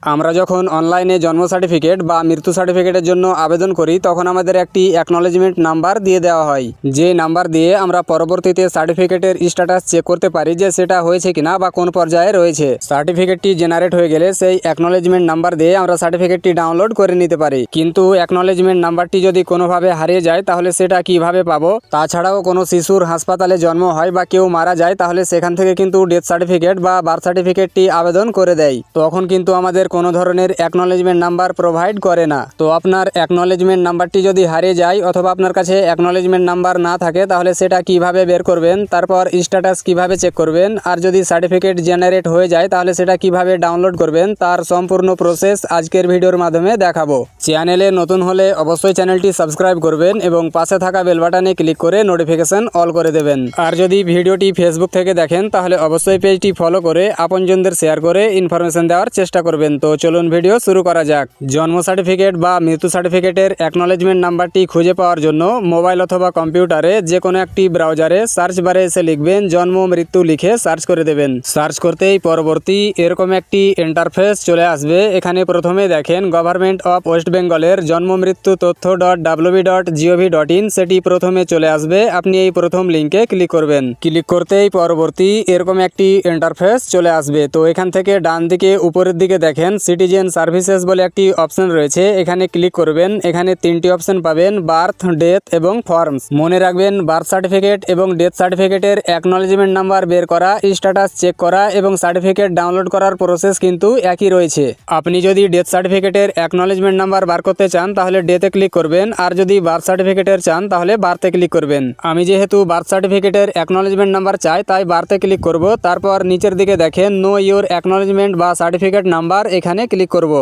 আমরা যখন অনলাইনে জন্ম সার্টিফিকেট বা মৃত্যু সার্টিফিকেটের জন্য আবেদন করি তখন আমাদের একটি অ্যাকনলেজমেন্ট নাম্বার দিয়ে দেওয়া হয়, যে নাম্বার দিয়ে আমরা পরবর্তীতে সার্টিফিকেটের স্ট্যাটাস চেক করতে পারি যে সেটা হয়েছে কিনা বা কোন পর্যায়ে রয়েছে। সার্টিফিকেটটি জেনারেট হয়ে গেলে সেই অ্যাকনলেজমেন্ট নাম্বার দিয়ে আমরা সার্টিফিকেটটি ডাউনলোড করে নিতে পারি। কিন্তু অ্যাকনলেজমেন্ট নাম্বারটি যদি কোনোভাবে হারিয়ে যায় তাহলে সেটা কিভাবে পাবো? তাছাড়াও কোনো শিশুর হাসপাতালে জন্ম হয় বা কেউ মারা যায় তাহলে সেখান থেকে কিন্তু ডেথ সার্টিফিকেট বা বার্থ সার্টিফিকেটটি আবেদন করে দেয়, তখন কিন্তু আমাদের কোনো ধরনের অ্যাকনলেজমেন্ট নাম্বার প্রোভাইড করে না। তো আপনার অ্যাকনলেজমেন্ট নাম্বারটি যদি হারিয়ে যায় অথবা আপনার কাছে অ্যাকনলেজমেন্ট নাম্বার না থাকে তাহলে সেটা কিভাবে বের করবেন, তারপর স্ট্যাটাস কিভাবে চেক করবেন, আর যদি সার্টিফিকেট জেনারেট হয়ে যায় তাহলে সেটা কিভাবে ডাউনলোড করবেন তার সম্পূর্ণ প্রসেস আজকের ভিডিওর মাধ্যমে দেখাবো। চ্যানেলে নতুন হলে অবশ্যই চ্যানেলটি সাবস্ক্রাইব করবেন এবং পাশে থাকা বেল বাটনে ক্লিক করে নোটিফিকেশন অল করে দেবেন। আর যদি ভিডিওটি ফেসবুক থেকে দেখেন তাহলে অবশ্যই পেজটি ফলো করে আপনজনদের শেয়ার করে ইনফরমেশন দেওয়ার চেষ্টা করবেন। তো চলুন ভিডিও শুরু করা যাক। জন্ম সার্টিফিকেট বা মৃত্যু সার্টিফিকেটের অ্যাকনলেজমেন্ট নাম্বারটি খুঁজে পাওয়ার জন্য মোবাইল অথবা কম্পিউটারে যে কোনো একটি ব্রাউজারে সার্চ বারে এসে লিখবেন জন্ম মৃত্যু লিখে সার্চ করে দেবেন। সার্চ করতেই পরবর্তী এরকম একটি ইন্টারফেস চলে আসবে। এখানে প্রথমে দেখেন গভর্নমেন্ট অফ ওয়েস্ট বেঙ্গলের জন্ম মৃত্যু তথ্য .wb.gov.in সেটি প্রথমে চলে আসবে। আপনি এই প্রথম লিঙ্কে ক্লিক করবেন। ক্লিক করতেই পরবর্তী এরকম একটি ইন্টারফেস চলে আসবে। তো এখান থেকে ডান দিকে উপরের দিকে দেখেন সিটিজেন সার্ভিসেস বলে একটি অপশন রয়েছে, এখানে ক্লিক করবেন। এখানে তিনটি অপশন পাবেন, বার্থ, ডেথ এবং ফর্মস। মনে রাখবেন বার্থ সার্টিফিকেট এবং ডেথ সার্টিফিকেটের অ্যাকনলেজমেন্ট নাম্বার বের করা, স্ট্যাটাস চেক করা এবং সার্টিফিকেট ডাউনলোড করার প্রসেস কিন্তু একই রয়েছে। আপনি যদি ডেথ সার্টিফিকেটের অ্যাকনলেজমেন্ট নাম্বার বার করতে চান তাহলে ডেথে ক্লিক করবেন, আর যদি বার্থ সার্টিফিকেটের চান তাহলে বার্থে ক্লিক করবেন। আমি যেহেতু বার্থ সার্টিফিকেটের অ্যাকনলেজমেন্ট নাম্বার চাই তাই বার্থে ক্লিক করব। তারপর নিচের দিকে দেখেন নো ইওর অ্যাকনলেজমেন্ট বা সার্টিফিকেট নাম্বার, এখানে ক্লিক করব।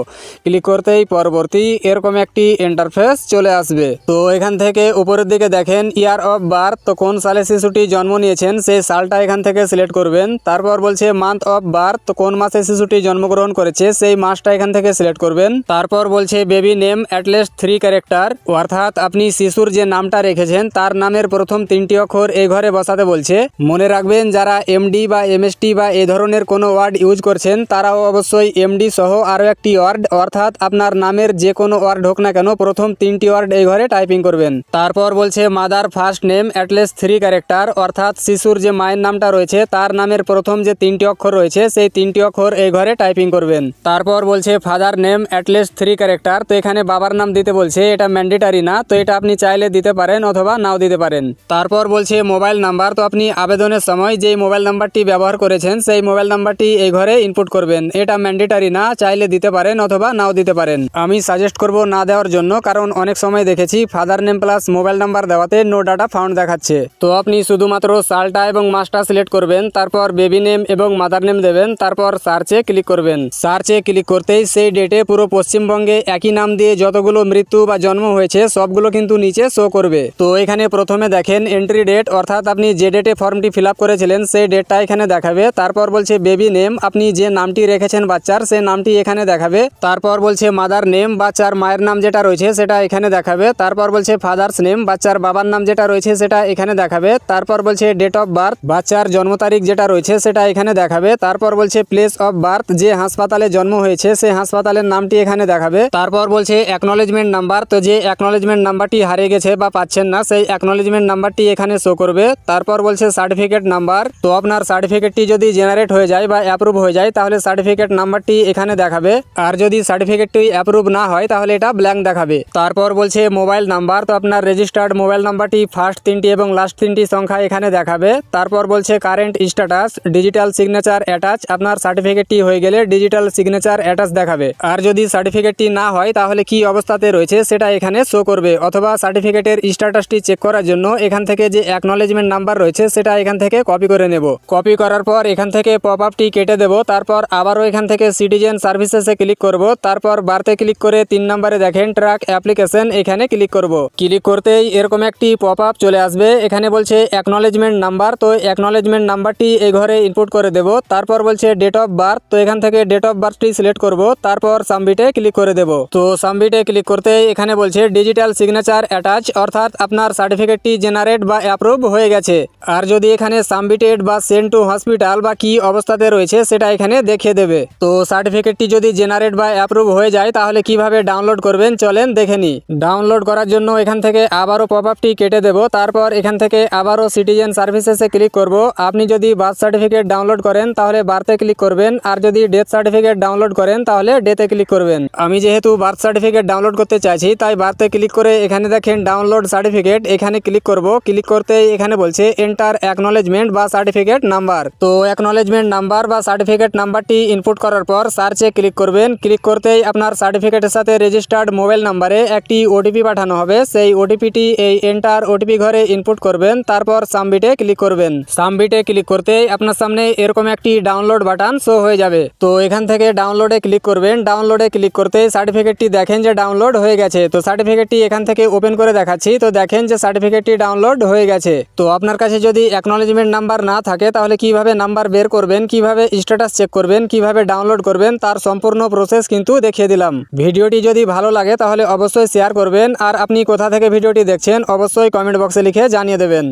ক্লিক করতেই পরবর্তী এরকম একটি ইন্টারফেস চলে আসবে। তো এখান থেকে উপরের দিকে দেখেন ইয়ার অফ বার্থ, তো কোন সালে শিশুটি জন্ম নিয়েছেন সেই সালটা এখান থেকে সিলেক্ট করবেন। তারপর বলছে মান্থ অফ বার্থ, তো কোন মাসে শিশুটি জন্মগ্রহণ করেছে সেই মাসটা এখান থেকে সিলেক্ট করবেন। তারপর বলছে বেবি নেম অ্যাটলিস্ট 3 ক্যারেক্টার, অর্থাৎ আপনি শিশুর যে নামটা রেখেছেন তার নামের প্রথম 3টি অক্ষর এই ঘরে বসাতে বলছে। মনে রাখবেন যারা এমডি বা এমএসটি বা এ ধরনের কোনো ওয়ার্ড ইউজ করছেন তারাও অবশ্যই এমডি সহ আরও একটি ওয়ার্ড, অর্থাৎ আপনার নামের যে কোনো ওয়ার্ড হোক না কেন প্রথম 3টি ওয়ার্ড এই ঘরে টাইপিং করবেন। তারপর বলছে mother first name at least 3 character, অর্থাৎ শিশুর যে মায়ের নামটা রয়েছে তার নামের প্রথম যে 3টি অক্ষর রয়েছে সেই 3টি অক্ষর এই ঘরে টাইপিং করবেন। তারপর বলছে ফাদার নেম অ্যাটলিস্ট 3 ক্যারেক্টার, তো এখানে বাবার নাম দিতে বলছে, এটা ম্যান্ডেটারি না, তো এটা আপনি চাইলে দিতে পারেন অথবা নাও দিতে পারেন। তারপর বলছে মোবাইল নাম্বার, তো আপনি আবেদনের সময় যেই মোবাইল নাম্বারটি ব্যবহার করেছেন সেই মোবাইল নাম্বারটি এই ঘরে ইনপুট করবেন। এটা ম্যান্ডেটারি না, চাইলে দিতে পারেন অথবা নাও দিতে পারেন। আমি সাজেস্ট করব না দেওয়ার জন্য, কারণ অনেক সময় দেখেছি father name plus mobile number দেওয়াতে নো ডাটা ফাউন্ড দেখাচ্ছে। তো আপনি শুধুমাত্র সালটা এবং মাসটা সিলেক্ট করবেন, তারপর বেবি নেম এবং মাদার নেম দেবেন, তারপর সার্চে ক্লিক করবেন। সার্চে ক্লিক করতেই সেই ডেটে পুরো পশ্চিমবঙ্গে একই নাম দিয়ে যতগুলো মৃত্যু বা জন্ম হয়েছে সবগুলো কিন্তু নিচে শো করবে। তো এখানে প্রথমে দেখেন এন্ট্রি ডেট, অর্থাৎ আপনি যে ডেটে ফর্মটি ফিল আপ করেছিলেন সেই ডেটটা এখানে দেখাবে। তারপর বলছে বেবি নেম, আপনি যে নামটি রেখেছেন বাচ্চার সেই নামটি এখানে দেখাবে। তারপর বলছে মাদার নেম, বাচ্চার মায়ের নাম যেটা রয়েছে সেটা এখানে দেখাবে। তারপর বলছে ফাদার্স নেম, বাচ্চার বাবার নাম যেটা রয়েছে সেটা এখানে দেখাবে। তারপর বলছে ডেট অফ বার্থ, বাচ্চার জন্ম তারিখ যেটা রয়েছে সেটা এখানে দেখাবে। তারপর বলছে প্লেস অফ বার্থ, যে হাসপাতালে জন্ম হয়েছে সেই হাসপাতালের নামটি এখানে দেখাবে। তারপর বলছে অ্যাকনলেজমেন্ট নাম্বার, তো যে অ্যাকনলেজমেন্ট নাম্বারটি হারিয়ে গেছে বা পাচ্ছেন না সেই অ্যাকনলেজমেন্ট নাম্বারটি এখানে শো করবে। তারপর বলছে সার্টিফিকেট নাম্বার, তো আপনার সার্টিফিকেটটি যদি জেনারেট হয়ে যায় বা অ্যাপ্রুভ হয়ে যায় তাহলে সার্টিফিকেট নাম্বারটি এখানে দেখাবে, আর যদি সার্টিফিকেটটি অ্যাপ্রুভ না হয় তাহলে এটা ব্ল্যাঙ্ক দেখাবে। তারপর বলছে মোবাইল নাম্বার, তো আপনার রেজিস্টার্ড মোবাইল নাম্বারটি ফার্স্ট 3টি এবং লাস্ট 3টি সংখ্যা এখানে দেখাবে। তারপর বলছে current status, digital signature attach, আপনার সার্টিফিকেটটি হয়ে গেলে ডিজিটাল সিগনেচার অ্যাটাচ দেখাবে। আর যদি সার্টিফিকেটটি না হয় তাহলে কি অবস্থাতে রয়েছে সেটা এখানে শো করবে। অথবা সার্টিফিকেটের স্ট্যাটাসটি চেক করার জন্য এখান থেকে যে অ্যাকনলেজমেন্ট নাম্বার রয়েছে সেটা এখান থেকে কপি করে নেব। কপি করার পর এখান থেকে পপ আপটি কেটে দেব। তারপর আবারও এখান থেকে সিটিজেন সার্ভিসেসে ক্লিক করব। তারপর বার্থে ক্লিক করে 3 নম্বরে দেখেন ট্র্যাক অ্যাপ্লিকেশন, এখানে ক্লিক করব। ক্লিক করতেই এরকম একটি পপ আপ চলে আসবে। এখানে বলছে অ্যাকনলেজমেন্ট নাম্বার, তো অ্যাকনলেজমেন্ট নাম্বারটি এই ঘরে ইনপুট করে দেব। তারপর বলছে ডেট অফ বার্থ, তো এখান থেকে ডেট অফ বার্থটি সিলেক্ট করব। তারপর সাবমিটে ক্লিক করে দেব। তো সাবমিটে ক্লিক করতেই এখানে বলছে ডিজিটাল সিগনেচার অ্যাটাচ, অর্থাৎ আপনার সার্টিফিকেটটি জেনারেট বা অ্যাপ্রুভ হয়ে গেছে। আর যদি এখানে সাবমিটেড বা সেন্ড টু হসপিটাল বা কি অবস্থাতে রয়েছে সেটা এখানে দেখিয়ে দেবে। তো সার্টিফিকেট সার্টিফিকেটটি যদি জেনারেট বা অ্যাপ্রুভ হয়ে যায় তাহলে কিভাবে ডাউনলোড করবেন চলেন দেখে নিই। ডাউনলোড করার জন্য এখান থেকে আবারও পপআপটি কেটে দেব। তারপর এখান থেকে আবারও সিটিজেন সার্ভিসেসে ক্লিক করব। আপনি যদি বার্থ সার্টিফিকেট ডাউনলোড করেন তাহলে বার্থে ক্লিক করবেন, আর যদি ডেথ সার্টিফিকেট ডাউনলোড করেন তাহলে ডেথে ক্লিক করবেন। আমি যেহেতু বার্থ সার্টিফিকেট ডাউনলোড করতে চাইছি তাই বার্থে ক্লিক করে এখানে দেখেন ডাউনলোড সার্টিফিকেট, এখানে ক্লিক করব। ক্লিক করতেই এখানে বলছে এন্টার অ্যাকনলেজমেন্ট বা সার্টিফিকেট নাম্বার। তো অ্যাকনলেজমেন্ট নাম্বার বা সার্টিফিকেট নাম্বারটি ইনপুট করার পর সার্চে ক্লিক করবেন। ক্লিক করতেই আপনার সার্টিফিকেটের সাথে রেজিস্টার্ড মোবাইল নাম্বারে একটি ওটিপি পাঠানো হবে। সেই ওটিপিটি এই এন্টার ওটিপি ঘরে ইনপুট করবেন, তারপর সাবমিটে ক্লিক করবেন। সাবমিটে ক্লিক করতেই আপনার সামনে এরকম একটি ডাউনলোড বাটন শো হয়ে যাবে। তো এখান থেকে ডাউনলোডে ক্লিক করবেন। ডাউনলোডে ক্লিক করতে সার্টিফিকেটটি দেখেন যে ডাউনলোড হয়ে গেছে। তো সার্টিফিকেটটি এখান থেকে ওপেন করে দেখাচ্ছি। তো দেখেন যে সার্টিফিকেটটি ডাউনলোড হয়ে গেছে। তো আপনার কাছে যদি অ্যাকনলেজমেন্ট নাম্বার না থাকে তাহলে কিভাবে নাম্বার বের করবেন, কিভাবে স্ট্যাটাস চেক করবেন, কিভাবে ডাউনলোড করবেন তার সম্পূর্ণ প্রসেস কিন্তু দেখিয়ে দিলাম। ভিডিওটি যদি ভালো লাগে তাহলে অবশ্যই শেয়ার করবেন, আর আপনি কোথা থেকে ভিডিওটি দেখছেন অবশ্যই কমেন্ট বক্সে লিখে জানিয়ে দেবেন।